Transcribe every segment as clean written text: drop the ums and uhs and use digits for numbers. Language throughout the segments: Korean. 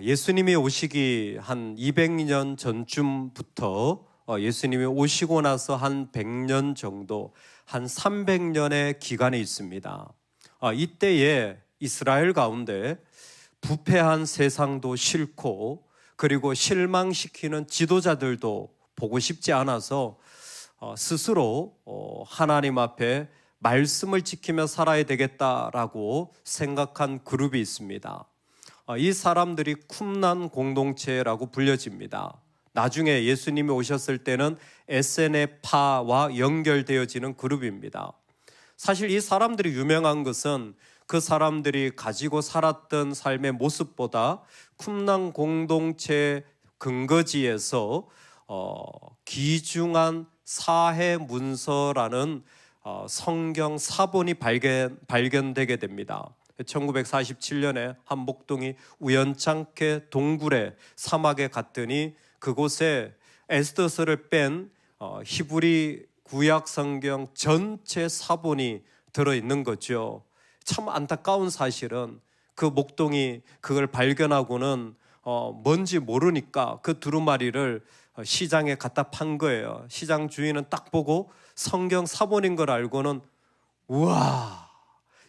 예수님이 오시기 한 200년 전쯤부터 예수님이 오시고 나서 한 100년 정도, 한 300년의 기간이 있습니다. 이때에 이스라엘 가운데 부패한 세상도 싫고, 그리고 실망시키는 지도자들도 보고 싶지 않아서 스스로 하나님 앞에 말씀을 지키며 살아야 되겠다라고 생각한 그룹이 있습니다. 이 사람들이 쿰난 공동체라고 불려집니다. 나중에 예수님이 오셨을 때는 에세네파와 연결되어지는 그룹입니다. 사실 이 사람들이 유명한 것은 그 사람들이 가지고 살았던 삶의 모습보다 쿰난 공동체 근거지에서 귀중한 사해 문서라는 성경 사본이 발견되게 됩니다. 1947년에 한 목동이 우연찮게 동굴에 사막에 갔더니 그곳에 에스더서를 뺀 히브리 구약 성경 전체 사본이 들어있는 거죠. 참 안타까운 사실은 그 목동이 그걸 발견하고는 뭔지 모르니까 그 두루마리를 시장에 갖다 판 거예요. 시장 주인은 딱 보고 성경 사본인 걸 알고는 우와,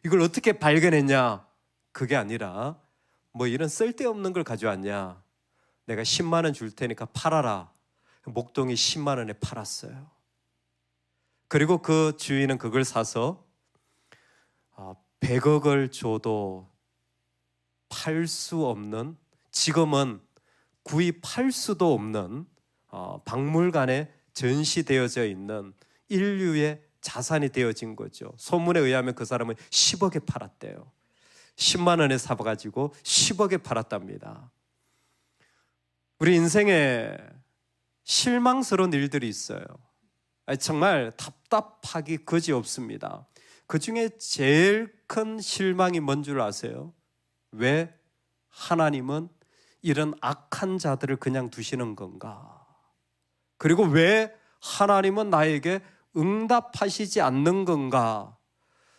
이걸 어떻게 발견했냐? 그게 아니라 뭐 이런 쓸데없는 걸 가져왔냐? 내가 10만 원 줄 테니까 팔아라. 목동이 10만 원에 팔았어요. 그리고 그 주인은 그걸 사서 100억을 줘도 팔 수 없는, 지금은 구입할 수도 없는 박물관에 전시되어져 있는 인류의 자산이 되어진 거죠. 소문에 의하면 그 사람은 10억에 팔았대요. 10만 원에 사가지고 10억에 팔았답니다. 우리 인생에 실망스러운 일들이 있어요. 정말 답답하기 그지없습니다. 그 중에 제일 큰 실망이 뭔 줄 아세요? 왜 하나님은 이런 악한 자들을 그냥 두시는 건가? 그리고 왜 하나님은 나에게 응답하시지 않는 건가?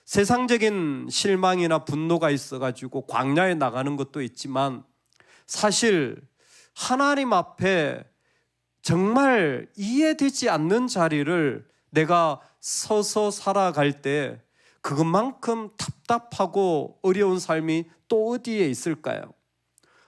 세상적인 실망이나 분노가 있어가지고 광야에 나가는 것도 있지만, 사실 하나님 앞에 정말 이해되지 않는 자리를 내가 서서 살아갈 때 그것만큼 답답하고 어려운 삶이 또 어디에 있을까요?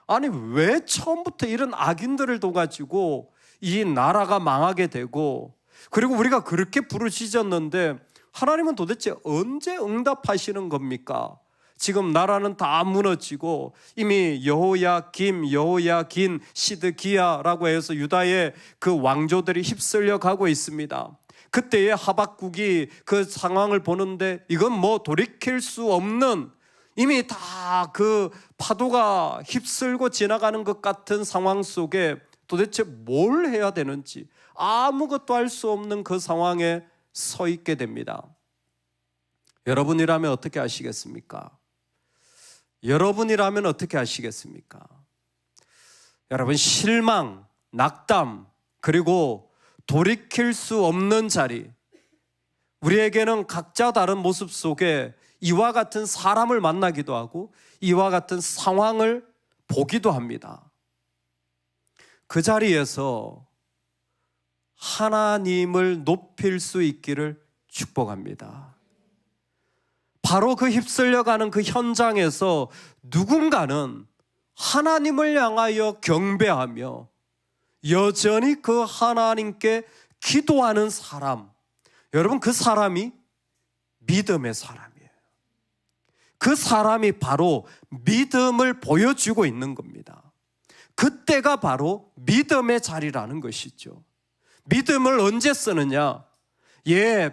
아니, 왜 처음부터 이런 악인들을 둬가지고 이 나라가 망하게 되고, 그리고 우리가 그렇게 부르짖었는데 하나님은 도대체 언제 응답하시는 겁니까? 지금 나라는 다 무너지고 이미 여호야김, 여호야긴, 시드기야라고 해서 유다의 그 왕조들이 휩쓸려 가고 있습니다. 그때의 하박국이 그 상황을 보는데 이건 뭐 돌이킬 수 없는, 이미 다 그 파도가 휩쓸고 지나가는 것 같은 상황 속에 도대체 뭘 해야 되는지 아무것도 할 수 없는 그 상황에 서 있게 됩니다. 여러분이라면 어떻게 하시겠습니까? 여러분이라면 어떻게 하시겠습니까? 여러분, 실망, 낙담, 그리고 돌이킬 수 없는 자리, 우리에게는 각자 다른 모습 속에 이와 같은 사람을 만나기도 하고 이와 같은 상황을 보기도 합니다. 그 자리에서 하나님을 높일 수 있기를 축복합니다. 바로 그 휩쓸려가는 그 현장에서 누군가는 하나님을 향하여 경배하며 여전히 그 하나님께 기도하는 사람, 여러분, 그 사람이 믿음의 사람이에요. 그 사람이 바로 믿음을 보여주고 있는 겁니다. 그때가 바로 믿음의 자리라는 것이죠. 믿음을 언제 쓰느냐?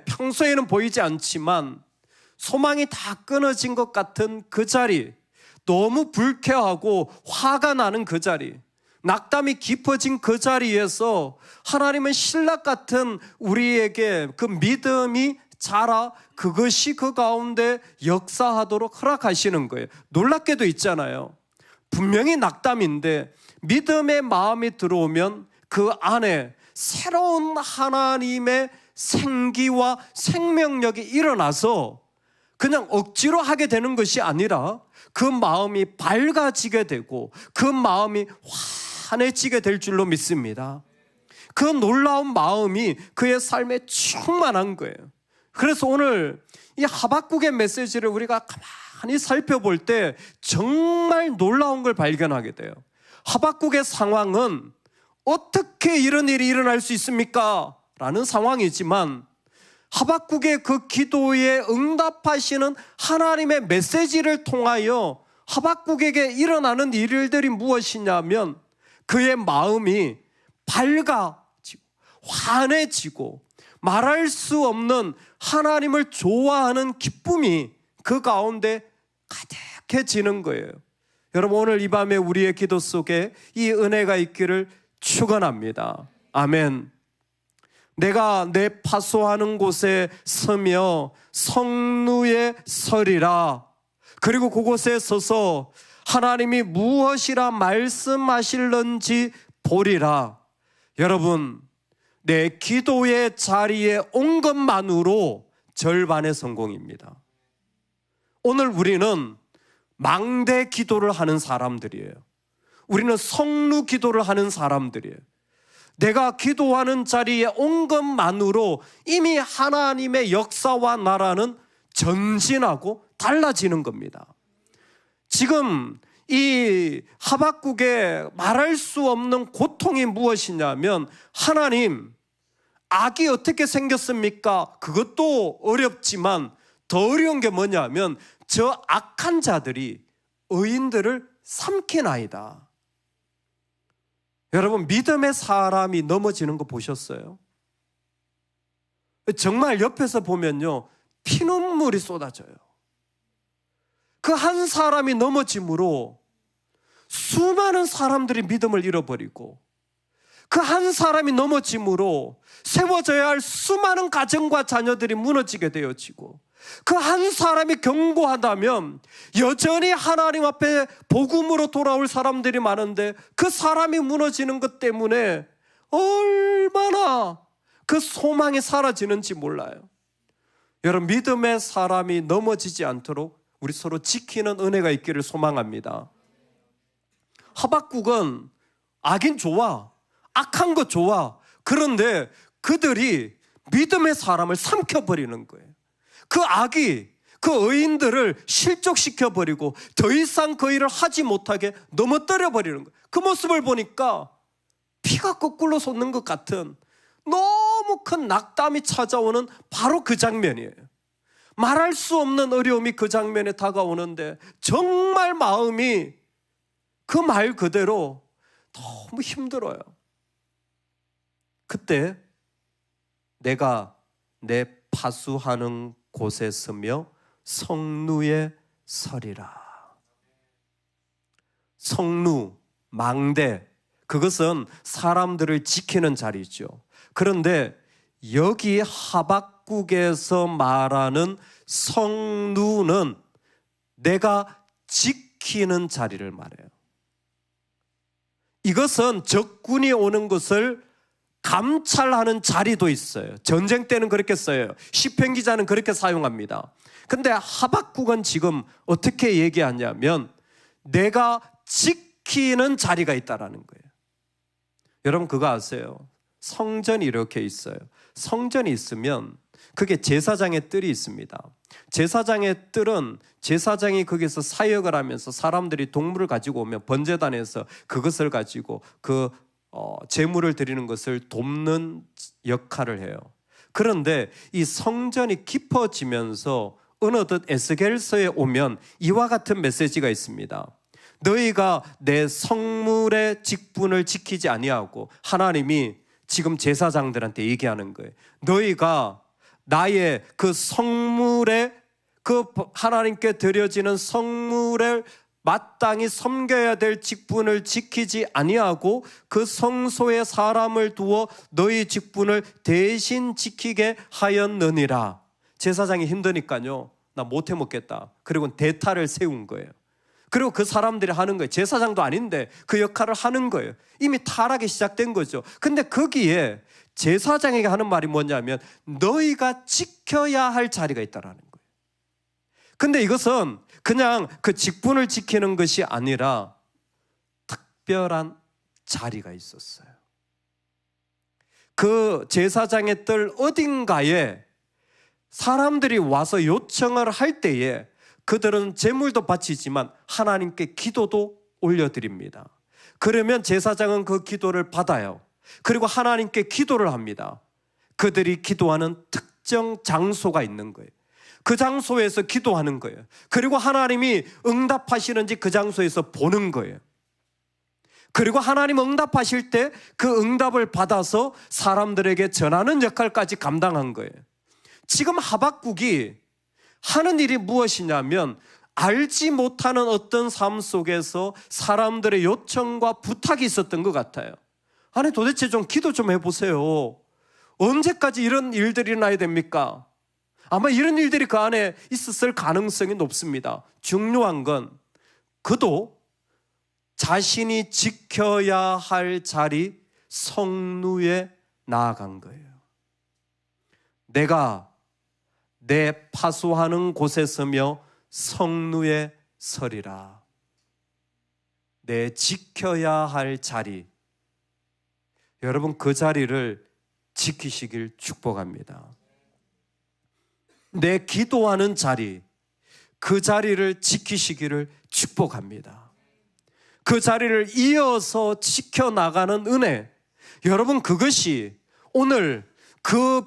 평소에는 보이지 않지만 소망이 다 끊어진 것 같은 그 자리, 너무 불쾌하고 화가 나는 그 자리, 낙담이 깊어진 그 자리에서 하나님은 신락 같은 우리에게 그 믿음이 자라 그것이 그 가운데 역사하도록 허락하시는 거예요. 놀랍게도 있잖아요. 분명히 낙담인데 믿음의 마음이 들어오면 그 안에 새로운 하나님의 생기와 생명력이 일어나서 그냥 억지로 하게 되는 것이 아니라 그 마음이 밝아지게 되고 그 마음이 환해지게 될 줄로 믿습니다. 그 놀라운 마음이 그의 삶에 충만한 거예요. 그래서 오늘 이 하박국의 메시지를 우리가 가만히 살펴볼 때 정말 놀라운 걸 발견하게 돼요. 하박국의 상황은 어떻게 이런 일이 일어날 수 있습니까? 라는 상황이지만 하박국의 그 기도에 응답하시는 하나님의 메시지를 통하여 하박국에게 일어나는 일들이 무엇이냐면 그의 마음이 밝아지고 환해지고 말할 수 없는 하나님을 좋아하는 기쁨이 그 가운데 가득해지는 거예요. 여러분, 오늘 이 밤에 우리의 기도 속에 이 은혜가 있기를 축원합니다. 아멘. 내가 내 파소하는 곳에 서며 성루에 서리라. 그리고 그곳에 서서 하나님이 무엇이라 말씀하실런지 보리라. 여러분, 내 기도의 자리에 온 것만으로 절반의 성공입니다. 오늘 우리는 망대 기도를 하는 사람들이에요. 우리는 성루 기도를 하는 사람들이에요. 내가 기도하는 자리에 온 것만으로 이미 하나님의 역사와 나라는 전진하고 달라지는 겁니다. 지금 이 하박국의 말할 수 없는 고통이 무엇이냐면 하나님, 악이 어떻게 생겼습니까? 그것도 어렵지만 더 어려운 게 뭐냐면 저 악한 자들이 의인들을 삼키나이다. 여러분, 믿음의 사람이 넘어지는 거 보셨어요? 정말 옆에서 보면요, 피눈물이 쏟아져요. 그 한 사람이 넘어짐으로 수많은 사람들이 믿음을 잃어버리고 그 한 사람이 넘어짐으로 세워져야 할 수많은 가정과 자녀들이 무너지게 되어지고 그 한 사람이 견고하다면 여전히 하나님 앞에 복음으로 돌아올 사람들이 많은데 그 사람이 무너지는 것 때문에 얼마나 그 소망이 사라지는지 몰라요. 여러분, 믿음의 사람이 넘어지지 않도록 우리 서로 지키는 은혜가 있기를 소망합니다. 하박국은 악인 좋아, 악한 거 좋아. 그런데 그들이 믿음의 사람을 삼켜버리는 거예요. 그 악이 그 의인들을 실족시켜버리고 더 이상 그 일을 하지 못하게 넘어뜨려버리는 거예요. 그 모습을 보니까 피가 거꾸로 솟는 것 같은 너무 큰 낙담이 찾아오는 바로 그 장면이에요. 말할 수 없는 어려움이 그 장면에 다가오는데 정말 마음이 그 말 그대로 너무 힘들어요. 그때 내가 내 파수하는 곳에 서며 성루에 서리라. 성루, 망대, 그것은 사람들을 지키는 자리죠. 그런데 여기 하박국에서 말하는 성루는 내가 지키는 자리를 말해요. 이것은 적군이 오는 것을 감찰하는 자리도 있어요. 전쟁 때는 그렇게 써요. 시편 기자는 그렇게 사용합니다. 근데 하박국은 지금 어떻게 얘기하냐면 내가 지키는 자리가 있다라는 거예요. 여러분, 그거 아세요? 성전이 이렇게 있어요. 성전이 있으면 그게 제사장의 뜰이 있습니다. 제사장의 뜰은 제사장이 거기서 사역을 하면서 사람들이 동물을 가지고 오면 번제단에서 그것을 가지고 그 제물을 드리는 것을 돕는 역할을 해요. 그런데 이 성전이 깊어지면서 어느덧 에스겔서에 오면 이와 같은 메시지가 있습니다. 너희가 내 성물의 직분을 지키지 아니하고, 하나님이 지금 제사장들한테 얘기하는 거예요. 너희가 나의 그 성물에, 그 하나님께 드려지는 성물을 마땅히 섬겨야 될 직분을 지키지 아니하고 그 성소에 사람을 두어 너희 직분을 대신 지키게 하였느니라. 제사장이 힘드니까요, 나 못해 먹겠다. 그리고 대타를 세운 거예요. 그리고 그 사람들이 하는 거예요. 제사장도 아닌데 그 역할을 하는 거예요. 이미 타락이 시작된 거죠. 근데 거기에 제사장에게 하는 말이 뭐냐면 너희가 지켜야 할 자리가 있다라는 거예요. 근데 이것은 그냥 그 직분을 지키는 것이 아니라 특별한 자리가 있었어요. 그 제사장의 뜰 어딘가에 사람들이 와서 요청을 할 때에 그들은 제물도 바치지만 하나님께 기도도 올려드립니다. 그러면 제사장은 그 기도를 받아요. 그리고 하나님께 기도를 합니다. 그들이 기도하는 특정 장소가 있는 거예요. 그 장소에서 기도하는 거예요. 그리고 하나님이 응답하시는지 그 장소에서 보는 거예요. 그리고 하나님 응답하실 때 그 응답을 받아서 사람들에게 전하는 역할까지 감당한 거예요. 지금 하박국이 하는 일이 무엇이냐면 알지 못하는 어떤 삶 속에서 사람들의 요청과 부탁이 있었던 것 같아요. 아니 도대체 좀 기도 좀 해보세요. 언제까지 이런 일들이 일어나야 됩니까? 아마 이런 일들이 그 안에 있었을 가능성이 높습니다. 중요한 건 그도 자신이 지켜야 할 자리 성루에 나아간 거예요. 내가 내 파수하는 곳에 서며 성루에 서리라. 내 지켜야 할 자리, 여러분 그 자리를 지키시길 축복합니다. 내 기도하는 자리, 그 자리를 지키시기를 축복합니다. 그 자리를 이어서 지켜나가는 은혜, 여러분 그것이 오늘 그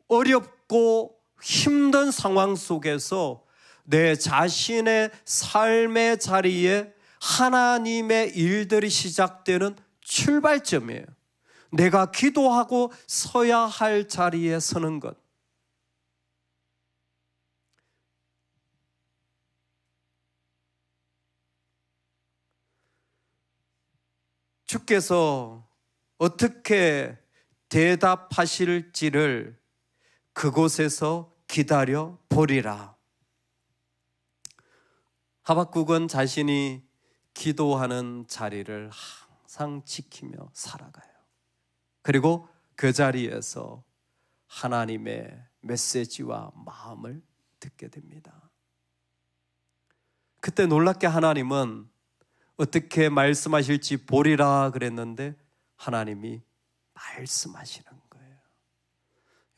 어렵고 힘든 상황 속에서 내 자신의 삶의 자리에 하나님의 일들이 시작되는 출발점이에요. 내가 기도하고 서야 할 자리에 서는 것. 주께서 어떻게 대답하실지를 그곳에서 기다려 보리라. 하박국은 자신이 기도하는 자리를 항상 지키며 살아가요. 그리고 그 자리에서 하나님의 메시지와 마음을 듣게 됩니다. 그때 놀랍게 하나님은 어떻게 말씀하실지 보리라 그랬는데 하나님이 말씀하시는 거예요.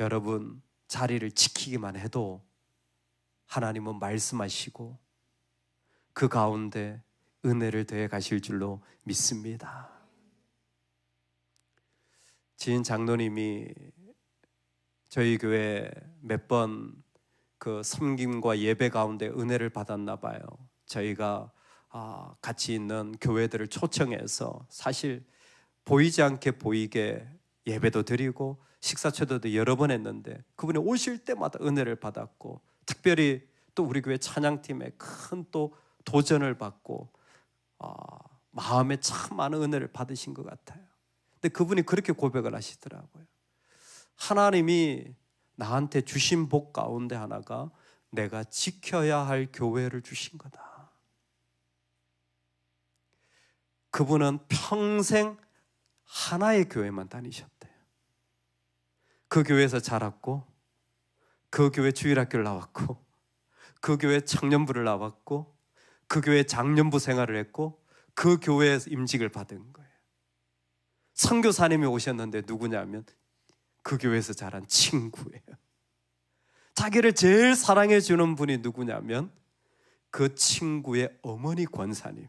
여러분 자리를 지키기만 해도 하나님은 말씀하시고 그 가운데 은혜를 더해 가실 줄로 믿습니다. 지인 장로님이 저희 교회 몇 번 그 섬김과 예배 가운데 은혜를 받았나 봐요. 저희가 같이 있는 교회들을 초청해서 사실 보이지 않게 보이게 예배도 드리고 식사 초대도 여러 번 했는데 그분이 오실 때마다 은혜를 받았고 특별히 또 우리 교회 찬양팀에 큰 또 도전을 받고 마음에 참 많은 은혜를 받으신 것 같아요. 근데 그분이 그렇게 고백을 하시더라고요. 하나님이 나한테 주신 복 가운데 하나가 내가 지켜야 할 교회를 주신 거다. 그분은 평생 하나의 교회만 다니셨대요. 그 교회에서 자랐고 그 교회 주일학교를 나왔고 그 교회 청년부를 나왔고 그 교회 장년부 생활을 했고 그 교회에서 임직을 받은 거예요. 선교사님이 오셨는데 누구냐면 그 교회에서 자란 친구예요. 자기를 제일 사랑해 주는 분이 누구냐면 그 친구의 어머니 권사님.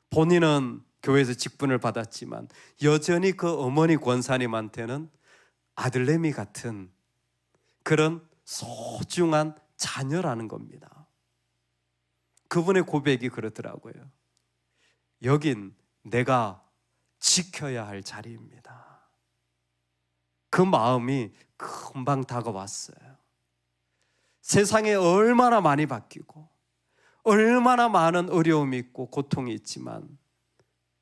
본인은 교회에서 직분을 받았지만 여전히 그 어머니 권사님한테는 아들내미 같은 그런 소중한 자녀라는 겁니다. 그분의 고백이 그렇더라고요. 여긴 내가 지켜야 할 자리입니다. 그 마음이 금방 다가왔어요. 세상에 얼마나 많이 바뀌고 얼마나 많은 어려움이 있고 고통이 있지만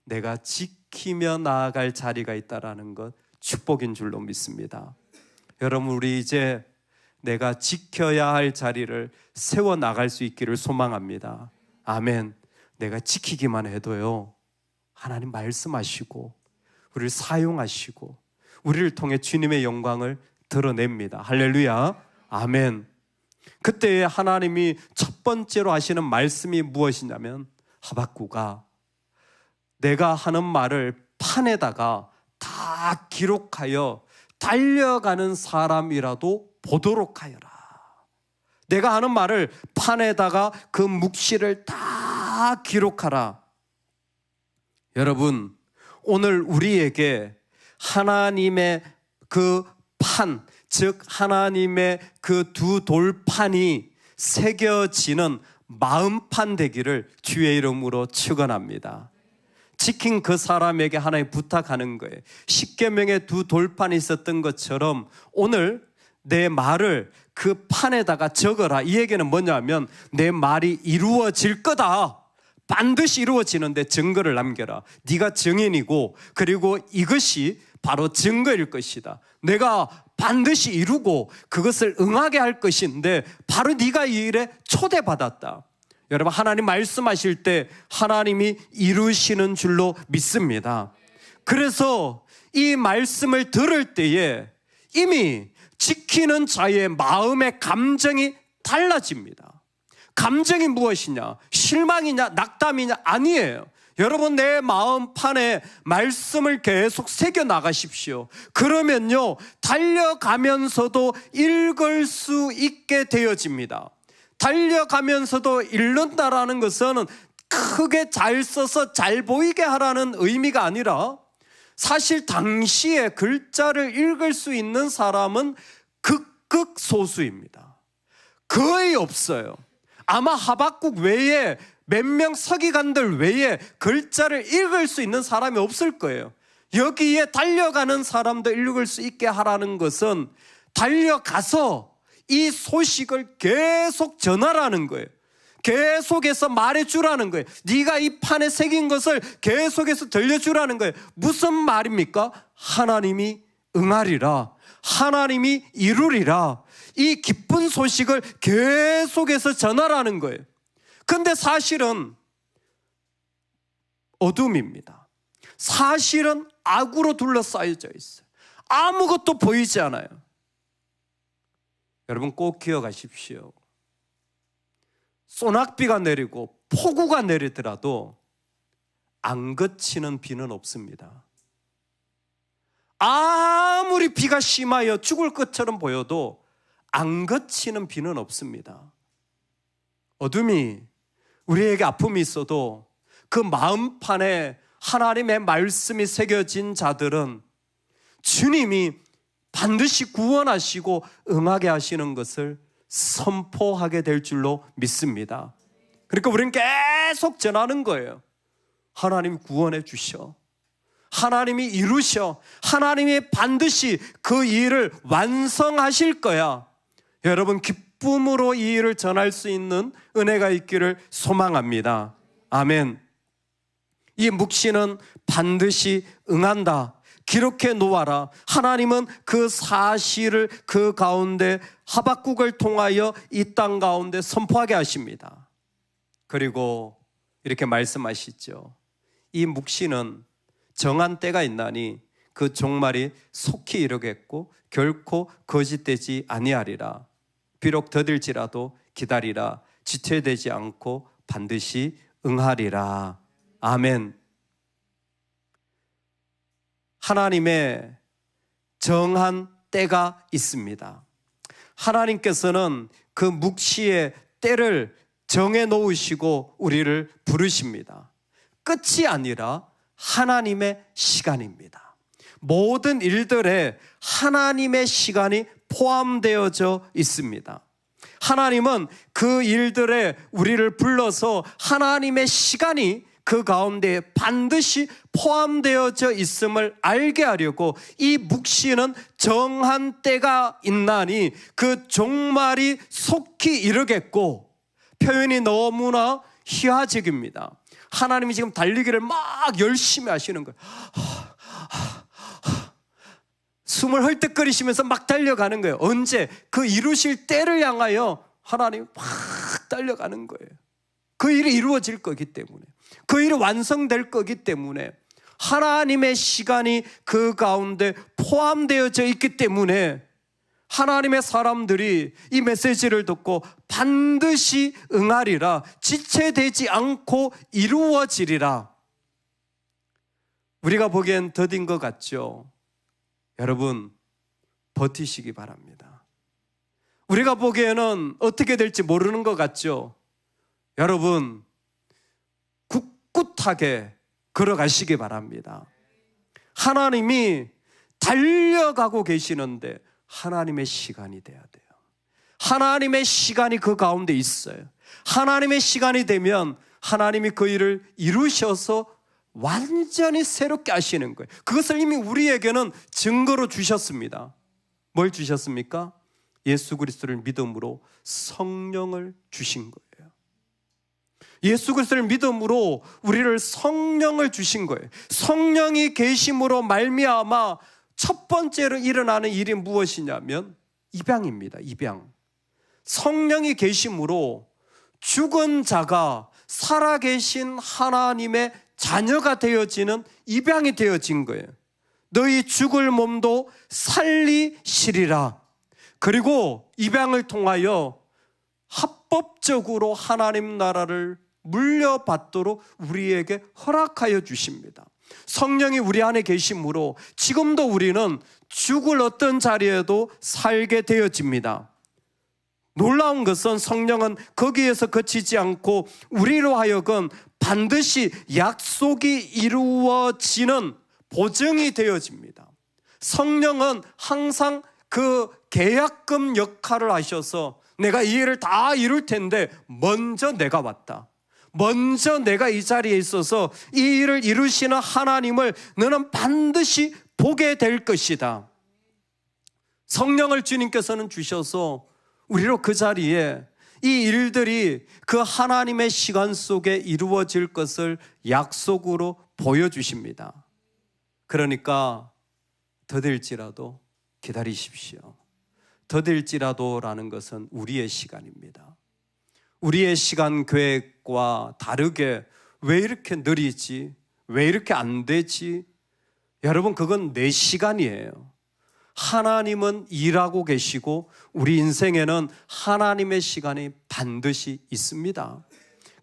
내가 지키며 나아갈 자리가 있다는 것 축복인 줄로 믿습니다. 여러분 우리 이제 내가 지켜야 할 자리를 세워나갈 수 있기를 소망합니다. 아멘. 내가 지키기만 해도요 하나님 말씀하시고 우리를 사용하시고 우리를 통해 주님의 영광을 드러냅니다. 할렐루야. 아멘. 그때 하나님이 첫 번째로 하시는 말씀이 무엇이냐면, 하박국아, 내가 하는 말을 판에다가 다 기록하여 달려가는 사람이라도 보도록 하여라. 내가 하는 말을 판에다가 그 묵시를 다 기록하라. 여러분, 오늘 우리에게 하나님의 그 판, 즉 하나님의 그 두 돌판이 새겨지는 마음판 되기를 주의 이름으로 축원합니다. 지킨 그 사람에게 하나님 부탁하는 거예요. 십계명에 두 돌판이 있었던 것처럼 오늘 내 말을 그 판에다가 적어라. 이 얘기는 뭐냐면 내 말이 이루어질 거다. 반드시 이루어지는데 증거를 남겨라. 네가 증인이고, 그리고 이것이 바로 증거일 것이다. 내가 반드시 이루고 그것을 응하게 할 것인데 바로 네가 이 일에 초대받았다. 여러분, 하나님 말씀하실 때 하나님이 이루시는 줄로 믿습니다. 그래서 이 말씀을 들을 때에 이미 지키는 자의 마음의 감정이 달라집니다. 감정이 무엇이냐? 실망이냐? 낙담이냐? 아니에요. 여러분, 내 마음판에 말씀을 계속 새겨 나가십시오. 그러면요, 달려가면서도 읽을 수 있게 되어집니다. 달려가면서도 읽는다라는 것은 크게 잘 써서 잘 보이게 하라는 의미가 아니라, 사실 당시에 글자를 읽을 수 있는 사람은 극소수입니다. 거의 없어요. 아마 하박국 외에 몇 명 서기관들 외에 글자를 읽을 수 있는 사람이 없을 거예요. 여기에 달려가는 사람도 읽을 수 있게 하라는 것은 달려가서 이 소식을 계속 전하라는 거예요. 계속해서 말해주라는 거예요. 네가 이 판에 새긴 것을 계속해서 들려주라는 거예요. 무슨 말입니까? 하나님이 응하리라, 하나님이 이루리라, 이 기쁜 소식을 계속해서 전하라는 거예요. 근데 사실은 어둠입니다. 사실은 악으로 둘러싸여져 있어요. 아무것도 보이지 않아요. 여러분, 꼭 기억하십시오. 소낙비가 내리고 폭우가 내리더라도 안 그치는 비는 없습니다. 아무리 비가 심하여 죽을 것처럼 보여도 안 그치는 비는 없습니다. 어둠이, 우리에게 아픔이 있어도 그 마음판에 하나님의 말씀이 새겨진 자들은 주님이 반드시 구원하시고 응하게 하시는 것을 선포하게 될 줄로 믿습니다. 그러니까 우리는 계속 전하는 거예요. 하나님이 구원해 주셔, 하나님이 이루셔, 하나님이 반드시 그 일을 완성하실 거야. 여러분, 기쁨으로 이 일을 전할 수 있는 은혜가 있기를 소망합니다. 아멘. 이 묵시는 반드시 응한다. 기록해 놓아라. 하나님은 그 사실을 그 가운데 하박국을 통하여 이 땅 가운데 선포하게 하십니다. 그리고 이렇게 말씀하시죠. 이 묵시는 정한 때가 있나니 그 종말이 속히 이르겠고 결코 거짓되지 아니하리라. 비록 더딜지라도 기다리라. 지체되지 않고 반드시 응하리라. 아멘. 하나님의 정한 때가 있습니다. 하나님께서는 그 묵시의 때를 정해 놓으시고 우리를 부르십니다. 끝이 아니라 하나님의 시간입니다. 모든 일들에 하나님의 시간이 포함되어져 있습니다. 하나님은 그 일들에 우리를 불러서 하나님의 시간이 그 가운데 반드시 포함되어져 있음을 알게 하려고 이 묵시는 정한 때가 있나니 그 종말이 속히 이르겠고, 표현이 너무나 희화적입니다. 하나님이 지금 달리기를 막 열심히 하시는 거예요. 숨을 헐떡거리시면서 막 달려가는 거예요. 언제? 그 이루실 때를 향하여 하나님이 막 달려가는 거예요. 그 일이 이루어질 거기 때문에, 그 일이 완성될 거기 때문에, 하나님의 시간이 그 가운데 포함되어져 있기 때문에 하나님의 사람들이 이 메시지를 듣고 반드시 응하리라, 지체되지 않고 이루어지리라. 우리가 보기엔 더딘 것 같죠? 여러분, 버티시기 바랍니다. 우리가 보기에는 어떻게 될지 모르는 것 같죠? 여러분, 굳굳하게 걸어가시기 바랍니다. 하나님이 달려가고 계시는데 하나님의 시간이 돼야 돼요. 하나님의 시간이 그 가운데 있어요. 하나님의 시간이 되면 하나님이 그 일을 이루셔서 완전히 새롭게 하시는 거예요. 그것을 이미 우리에게는 증거로 주셨습니다. 뭘 주셨습니까? 예수 그리스도를 믿음으로 성령을 주신 거예요. 예수 그리스도를 믿음으로 우리를 성령을 주신 거예요. 성령이 계심으로 말미암아 첫 번째로 일어나는 일이 무엇이냐면 입양입니다. 입양. 성령이 계심으로 죽은 자가 살아계신 하나님의 자녀가 되어지는 입양이 되어진 거예요. 너희 죽을 몸도 살리시리라. 그리고 입양을 통하여 합법적으로 하나님 나라를 물려받도록 우리에게 허락하여 주십니다. 성령이 우리 안에 계심으로 지금도 우리는 죽을 어떤 자리에도 살게 되어집니다. 놀라운 것은 성령은 거기에서 그치지 않고 우리로 하여금 반드시 약속이 이루어지는 보증이 되어집니다. 성령은 항상 그 계약금 역할을 하셔서 내가 이 일을 다 이룰 텐데 먼저 내가 왔다. 먼저 내가 이 자리에 있어서 이 일을 이루시는 하나님을 너는 반드시 보게 될 것이다. 성령을 주님께서는 주셔서 우리로 그 자리에 이 일들이 그 하나님의 시간 속에 이루어질 것을 약속으로 보여주십니다. 그러니까 더딜지라도 기다리십시오. 더딜지라도라는 것은 우리의 시간입니다. 우리의 시간 계획과 다르게 왜 이렇게 느리지? 왜 이렇게 안 되지? 여러분, 그건 내 시간이에요. 하나님은 일하고 계시고 우리 인생에는 하나님의 시간이 반드시 있습니다.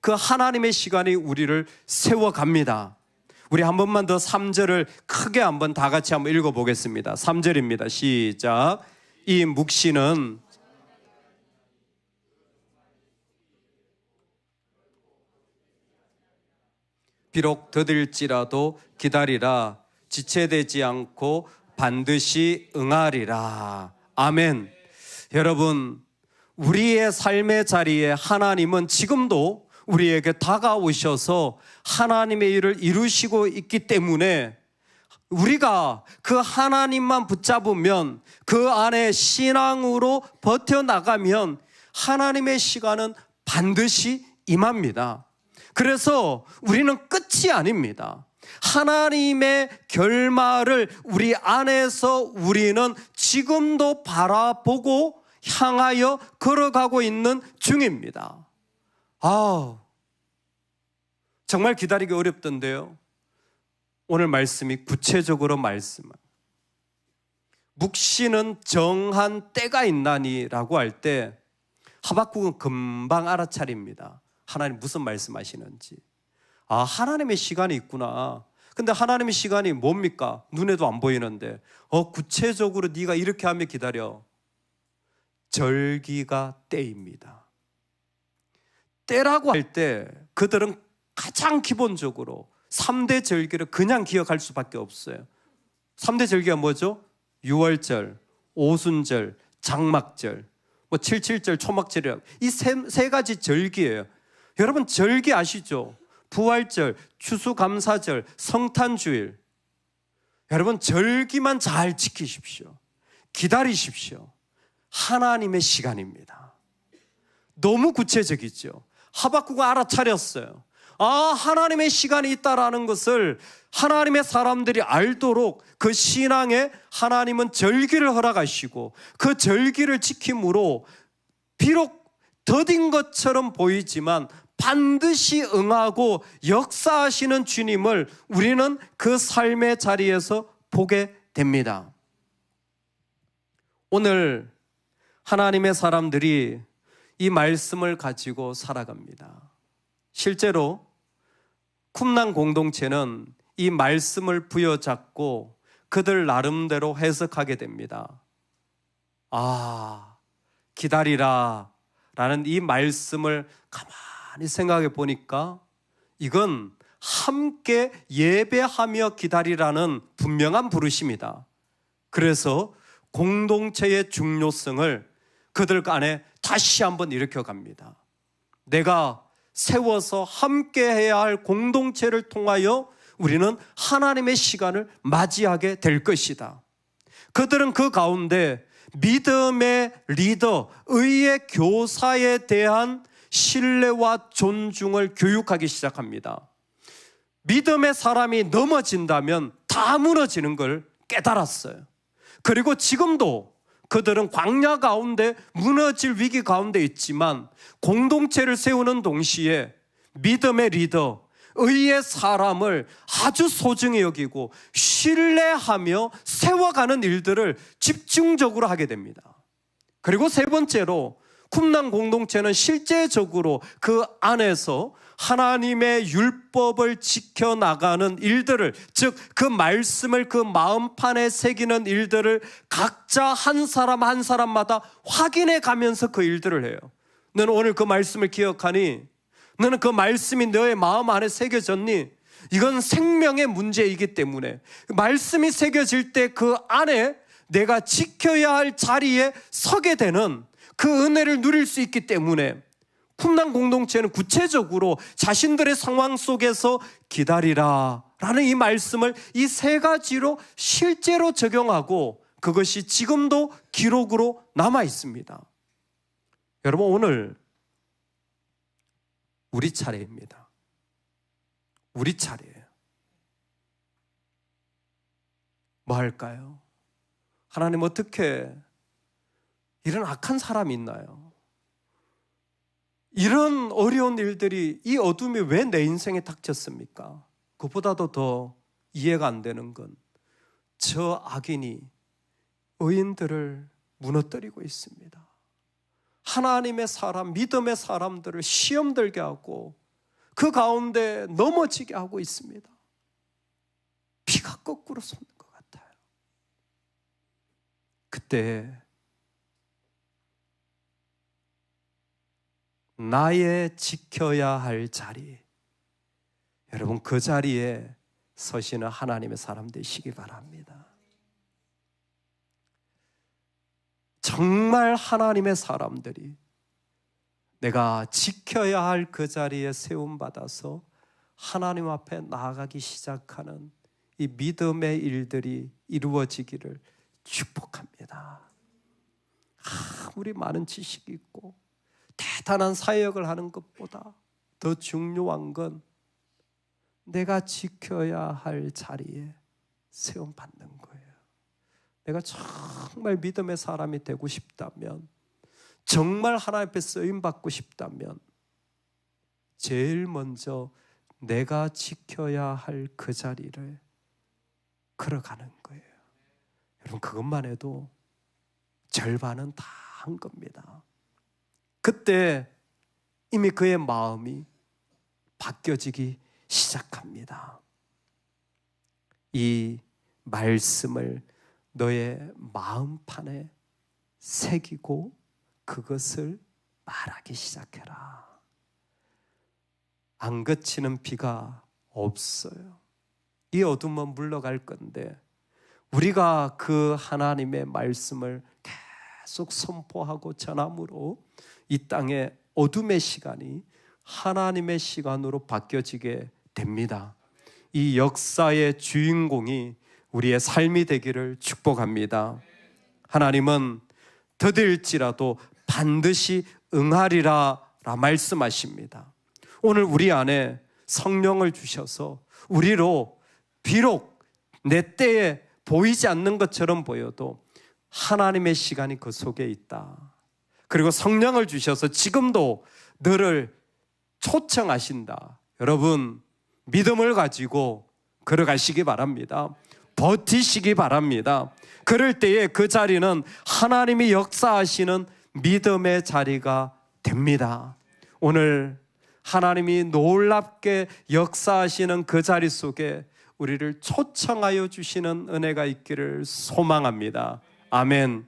그 하나님의 시간이 우리를 세워갑니다. 우리 한 번만 더 3절을 크게 한번 다 같이 한번 읽어보겠습니다. 3절입니다. 시작. 이 묵시는 비록 더딜지라도 기다리라. 지체되지 않고 반드시 응하리라. 아멘. 여러분, 우리의 삶의 자리에 하나님은 지금도 우리에게 다가오셔서 하나님의 일을 이루시고 있기 때문에 우리가 그 하나님만 붙잡으면, 그 안에 신앙으로 버텨나가면 하나님의 시간은 반드시 임합니다. 그래서 우리는 끝이 아닙니다. 하나님의 결말을 우리 안에서 우리는 지금도 바라보고 향하여 걸어가고 있는 중입니다. 정말 기다리기 어렵던데요. 오늘 말씀이 구체적으로 묵시는 정한 때가 있나니라고 할 때 하박국은 금방 알아차립니다. 하나님 무슨 말씀하시는지. 하나님의 시간이 있구나. 근데 하나님의 시간이 뭡니까? 눈에도 안 보이는데 구체적으로 네가 이렇게 하면 기다려. 절기가 때입니다. 때라고 할 때 그들은 가장 기본적으로 3대 절기를 그냥 기억할 수밖에 없어요. 3대 절기가 뭐죠? 유월절, 오순절, 장막절, 77절, 초막절이라고. 이 세 가지 절기예요. 여러분, 절기 아시죠? 부활절, 추수감사절, 성탄주일. 여러분, 절기만 잘 지키십시오. 기다리십시오. 하나님의 시간입니다. 너무 구체적이죠. 하박국은 알아차렸어요. 하나님의 시간이 있다라는 것을 하나님의 사람들이 알도록 그 신앙에 하나님은 절기를 허락하시고 그 절기를 지킴으로 비록 더딘 것처럼 보이지만 반드시 응하고 역사하시는 주님을 우리는 그 삶의 자리에서 보게 됩니다. 오늘 하나님의 사람들이 이 말씀을 가지고 살아갑니다. 실제로 쿰난 공동체는 이 말씀을 부여잡고 그들 나름대로 해석하게 됩니다. 아, 기다리라 라는 이 말씀을 가만히 생각해 보니까 이건 함께 예배하며 기다리라는 분명한 부르심이다. 그래서 공동체의 중요성을 그들 안에 다시 한번 일으켜 갑니다. 내가 세워서 함께 해야 할 공동체를 통하여 우리는 하나님의 시간을 맞이하게 될 것이다. 그들은 그 가운데 믿음의 리더, 의의 교사에 대한 신뢰와 존중을 교육하기 시작합니다. 믿음의 사람이 넘어진다면 다 무너지는 걸 깨달았어요. 그리고 지금도 그들은 광야 가운데 무너질 위기 가운데 있지만 공동체를 세우는 동시에 믿음의 리더, 의의 사람을 아주 소중히 여기고 신뢰하며 세워가는 일들을 집중적으로 하게 됩니다. 그리고 세 번째로 쿰난 공동체는 실제적으로 그 안에서 하나님의 율법을 지켜나가는 일들을, 즉 그 말씀을 그 마음판에 새기는 일들을 각자 한 사람 한 사람마다 확인해 가면서 그 일들을 해요. 너는 오늘 그 말씀을 기억하니? 너는 그 말씀이 너의 마음 안에 새겨졌니? 이건 생명의 문제이기 때문에 말씀이 새겨질 때 그 안에 내가 지켜야 할 자리에 서게 되는 그 은혜를 누릴 수 있기 때문에 쿰난 공동체는 구체적으로 자신들의 상황 속에서 기다리라 라는 이 말씀을 이 세 가지로 실제로 적용하고 그것이 지금도 기록으로 남아 있습니다. 여러분, 오늘 우리 차례입니다. 우리 차례예요. 뭐 할까요? 하나님, 어떻게 이런 악한 사람이 있나요? 이런 어려운 일들이, 이 어둠이 왜 내 인생에 닥쳤습니까? 그보다도 더 이해가 안 되는 건 저 악인이 의인들을 무너뜨리고 있습니다. 하나님의 사람, 믿음의 사람들을 시험 들게 하고 그 가운데 넘어지게 하고 있습니다. 피가 거꾸로 솟는 것 같아요. 그때 나의 지켜야 할 자리, 여러분 그 자리에 서시는 하나님의 사람 되시기 바랍니다. 정말 하나님의 사람들이 내가 지켜야 할 그 자리에 세움받아서 하나님 앞에 나아가기 시작하는 이 믿음의 일들이 이루어지기를 축복합니다. 아무리 많은 지식이 있고 대단한 사역을 하는 것보다 더 중요한 건 내가 지켜야 할 자리에 세움받는 거예요. 내가 정말 믿음의 사람이 되고 싶다면, 정말 하나님 앞에 쓰임받고 싶다면 제일 먼저 내가 지켜야 할 그 자리를 걸어가는 거예요. 여러분, 그것만 해도 절반은 다 한 겁니다. 그때 이미 그의 마음이 바뀌어지기 시작합니다. 이 말씀을 너의 마음판에 새기고 그것을 말하기 시작해라. 안 그치는 비가 없어요. 이 어둠은 물러갈 건데 우리가 그 하나님의 말씀을 계속 선포하고 전함으로 이 땅의 어둠의 시간이 하나님의 시간으로 바뀌어지게 됩니다. 이 역사의 주인공이 우리의 삶이 되기를 축복합니다. 하나님은 더딜지라도 반드시 응하리라 말씀하십니다. 오늘 우리 안에 성령을 주셔서 우리로 비록 내 때에 보이지 않는 것처럼 보여도 하나님의 시간이 그 속에 있다. 그리고 성령을 주셔서 지금도 너를 초청하신다. 여러분, 믿음을 가지고 걸어가시기 바랍니다. 버티시기 바랍니다. 그럴 때에 그 자리는 하나님이 역사하시는 믿음의 자리가 됩니다. 오늘 하나님이 놀랍게 역사하시는 그 자리 속에 우리를 초청하여 주시는 은혜가 있기를 소망합니다. 아멘.